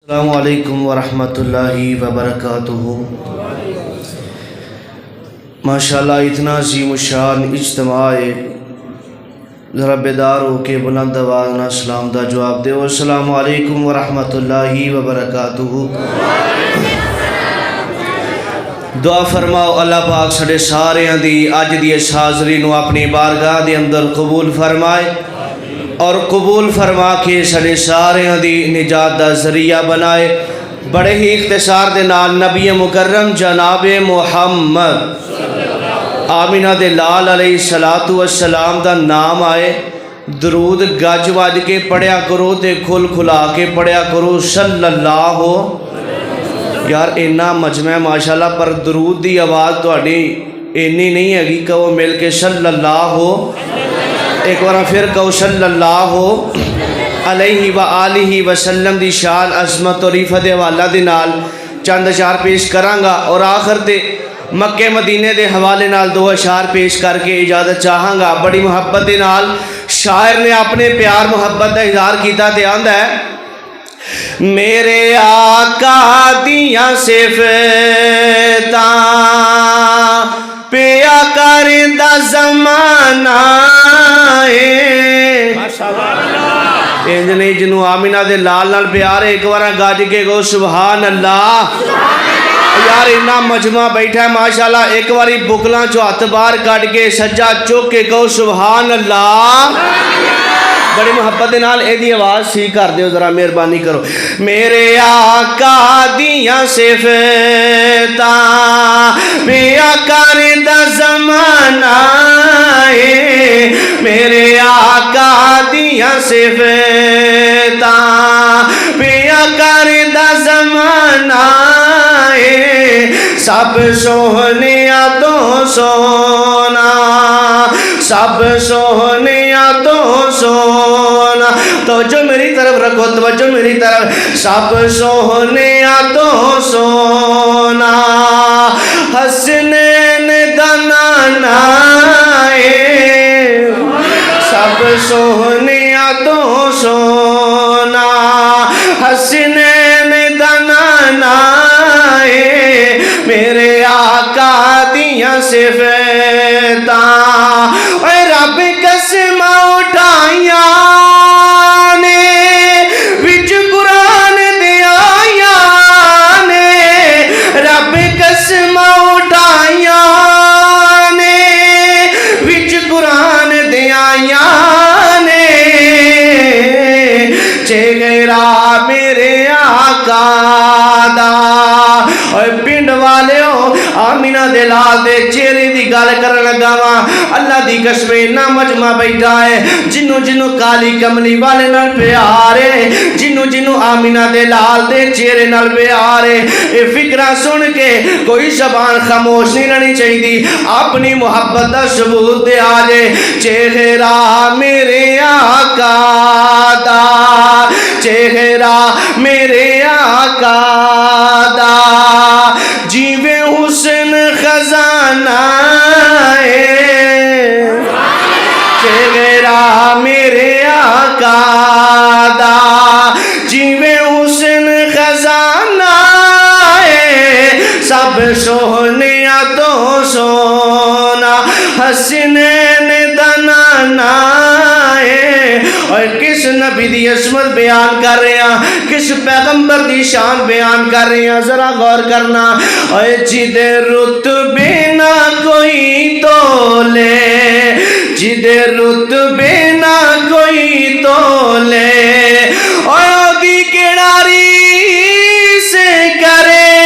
अस्सलामु अलैकुम वरहमतुल्लाहि वबरकातुहू। माशाअल्लाह इतना अज़ीम शान इज्तिमा है, ज़रा बेदार हो के बुलंद आवाज़ ना सलाम दा जवाब दे। अस्सलामु अलैकुम वरहमतुल्लाहि वबरकातुहू। दुआ फरमाओ अल्लाह पाक साढ़े सारियां दी अज दी इस हाज़री नूं अपनी बारगाह दे अंदर कबूल फरमाए और कबूल फरमा के साढ़े सारियां दी निजात दा ज़रिया बनाए। बड़े ही इख्तिसार दे नाल नबी मुकर्रम जनाब मुहम्मद आमिना दे लाल अलैहि सलातु वस्सलाम दा नाम आए। दरूद गज वज के पढ़िया करो ते खुल खुला के पढ़िया करो सल्लल्लाहु। यार इन्ना मजमा माशाअल्लाह, पर दरूद दी आवाज़ तुहाडी इन्नी नहीं हैगी। कहो मिल के सल्लल्लाहु, एक बार फिर कहो सल्लल्लाहु अलैहि व आलिहि वसल्लम दी शान अज़मत और इफ़त दे हवाला दे नाल चंद अशार पेश करांगा और आखिर ते मक्के मदीने दे हवाले नाल दो अशार पेश करके इजाज़त चाहांगा। बड़ी मुहब्बत दे नाल शायर ने अपने प्यार मुहब्बत का इज़हार किया ते आंदा है, मेरे आका दियां सिफतां पिया करदा ज़माना इंज नहीं जिन्हों आमिना दे लाल नाल प्यार है। एक बार गज के गो सुभान अल्लाह। यार इन्ना मजमा बैठा है माशाअल्लाह, एक बारी बुकलों चो हथ बाहर कट के सज्जा चुक के कहो सुभान अल्लाह। बड़ी मुहब्बत के नाल एदी आवाज़ ठीक कर दो जरा, मेहरबानी करो। मेरे आका दियां सिफतां पिया करदा ज़माना है, मेरे आका दियां सिफतां पिया करदा ज़माना है, सब सोहनिया तो सोना, सब सोहनिया तो सोना। तो जो मेरी तरफ रखो, तवज्जो मेरी तरफ। सब सोहनिया तो सोना, हसनैन दा नाना है, सब सोहनिया तो सोना, हसनैन दा नाना है, मेरे आका दियां सिफतां रब कसम उठाइया ने विच कुरान दे आया ने, रब कसम उठाइया ने विच कुरान दे आया ने, चेहरा मेरे आका दा। पिंड वाले आमिना दे लाल दे चेहरे की गल कर लगा वा। अल्लाह दी कसम इन्ना मजमा बैठा है, जिन्हों जिन्हों काली कमली वाले नाल प्यार है, जिन्हों जिन्हों आमिना दे लाल दे चेहरे नाल प्यार है। ये फिक्रा सुन के कोई जबान खामोश नहीं रहनी चाहिए, अपनी मुहब्बत का सबूत दे आ जाए। चेहरा मेरे आका दा, चेहरा मेरे आका दा, जीवे हुस्न खजाना है, चेहरा मेरे आका दा, जीवे हुस्न खजाना है, सब सोहनिया तो सोना, हसनैन दा नाना है। और किस नबी दी असमत बयान कर रहे हैं, किस पैगंबर दी शान बयान कर रहे हैं, जरा गौर करना। और जिदे रुतबे ना कोई तोले, जिदे रुतबे ना कोई तोले, और दी किनारी से करे,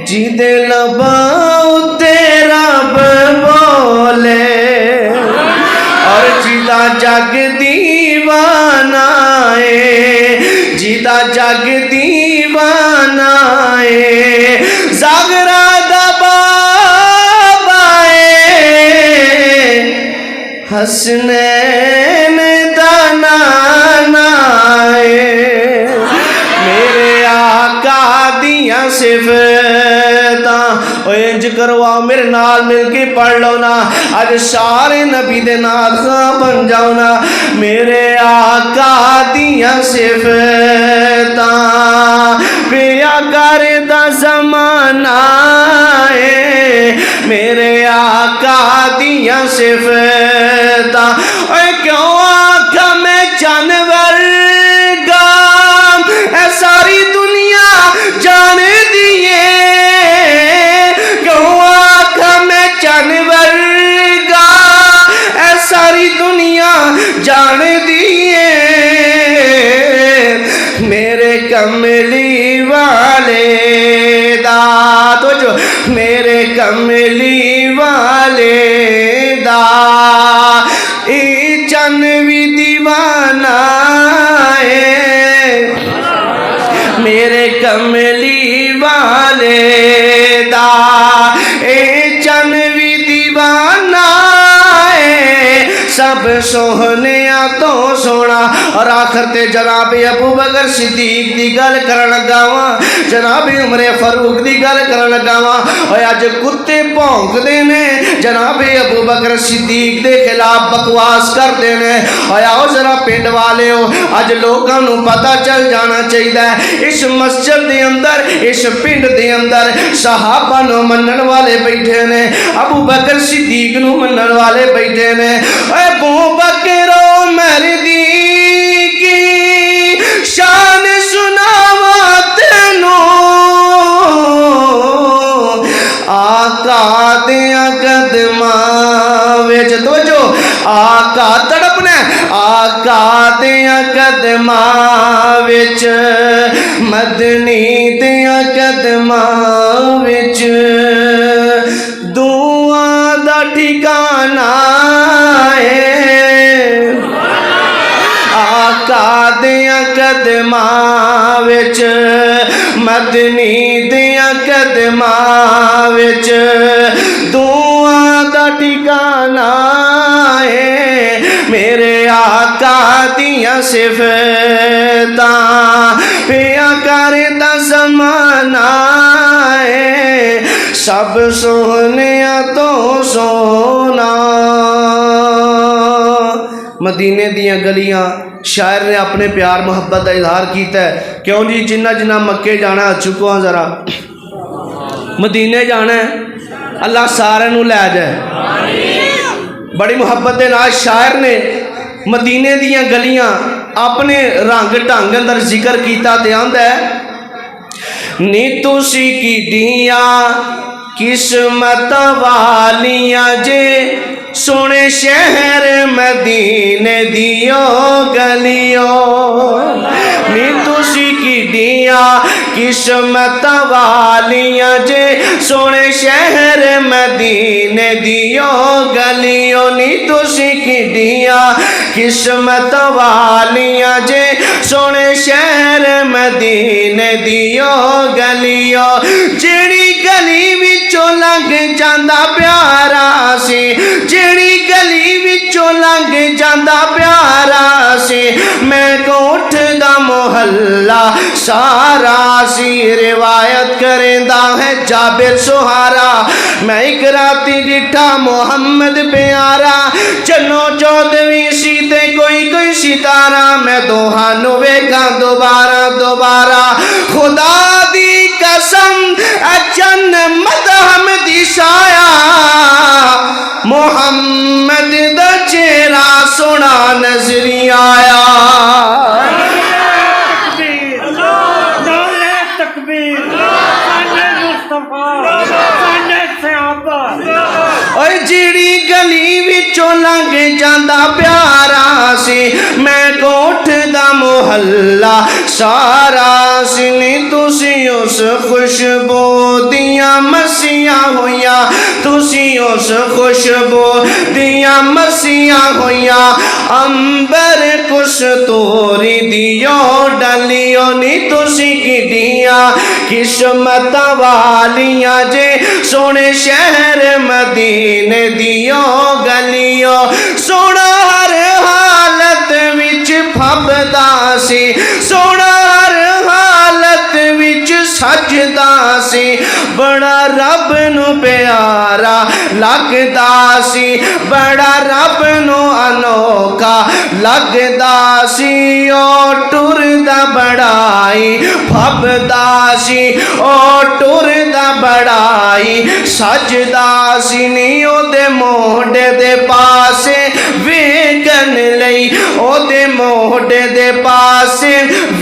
जिदे लबाओ तेरा बोले, और जिदा जग दीवाना है, जिदा जग दीवाना है, जागरा दा बाबा है, हसनैन दा नाना है, मेरे आका दियां सिफतां। इंज करो आओ मेरे नाल मिल के पढ़ लो ना, अज सारे नबी दे नाल बन जाओ ना। मेरे आका दियां सिफतां दियां सिफतां। ओए क्यों आखा मैं जानवर गा, ऐ सारी दुनिया जान दिए। क्यों आखा मैं जानवर गा, ऐ सारी दुनिया जान दिए। मेरे कमली वाले दा, तो जो मेरे कमली वाले दा ई चन भी दीवाना है। मेरे कमली वाले दा ए चन भी दीवाना है। सब सोहनिया तो सोना। और आखिर ते जनाब अबू बकर सिद्दीक दी गल करन लगा वा, जनाब उमरे फारूक दी गल करन लगा वा। और अज कुत्ते भौंकदे ने जनाब अबू बकर सिद्दीक दे खिलाफ बकवास करते हैं। और आओ जरा पिंड वाले हो, अज लोगों को पता चल जाना चाहिए इस मस्जिद के अंदर, इस पिंड के अंदर सहाबा नूं मनण वाले बैठे ने, अबू बकर सिद्दीक नूं मनण वाले बैठे ने। अबू बकरो मरदी की शान सुनावा तेनू, आका दियां कदमां विच। तो जो आका तड़पना, आका दियां कदमां विच, मदनी दियां कदमां विच दुआ दा ठिकाना है। आका दियां कदमां विच, मदनी दियां कदमां विच दुआ दा ठिकाना है। मेरे आका दियां सिफतां पिया करदा ज़माना है। सब सोहनिया तो सोना। मदीने दियां गलियां शायर ने अपने प्यार मुहब्बत का इजहार किया है। क्यों जी, जिन्ना जिन्ना मक्के जाना चुको हाँ जरा मदीने जाना है, अल्लाह सारे नूं लै जाए। बड़ी मुहब्बत के नाल शायर ने मदीने दियां गलियां अपने रंग ढंग अंदर जिक्र किया ते आंदा है, नी तुसी किडियां किस्मत वालियां जे, सोने शहर मदीने दियो गलियो। नी तुसी किडियां किस्मत वालियां जे, सोने शहर मदीने दियो गलियो। नी तुसी किडियां किस्मत वालियां जे, सोने शहर मदीने दियो गलियो। जेड़ी गली विचों लंघ जांदा प्यारा सी, जेड़ी गली विचों लंघ जांदा प्यारा सी, मैं कोठ दा मोहल्ला सारा सी। रिवायत करेंदा है जाबिर सुहारा, मैं एक राती डिठा मोहम्मद प्यारा, चनो चौदहवीं सी ते कोई कोई सितारा, मैं दोहानू वेखा दोबारा दोबारा। खुदा दी कसम अचन मदहम दिशाया, मोहम्मद दा चेहरा सोना नजरी आया। जिड़ी गली विचों लंघ जांदा प्यारा सी, मैं कोठ दा मोहल्ला सारा सी। नी तुसी उस खुशबू दियां मसीहां होइयां, तुसी उस खुशबू दियां मसीहां होइयां, अंबर कस्तूरी दियो डलियो। नी तुसी किडियां किस्मत वालियां जे, सोने शहर मदीने दियो गलियो। सोना हर हालत विच फबदा सी, सोना हर हालत विच सजदा सी, बड़ा रब नू प्यारा लगदा सी, बड़ा रब नू अनोखा लगदा सी। ओ टुरदा बड़ाई फबदा सी ओ टुरदा बड़ाई सजदा सी नी ओदे मोढे दे पासे वेखन लई ओदे मोढे दे पासे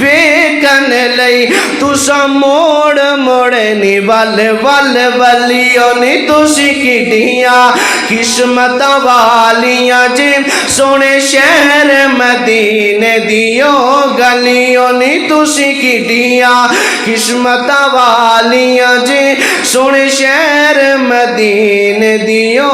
वेखन लई तुसा मोड़ मोड़े नी वल वल वलियो नी तुसी किडियां किस्मत वालियां जी सोने शहर मदीने दियो गलियों नी तुसी किडियां किस्मत वालियां जी सोने शहर मदीने दियो।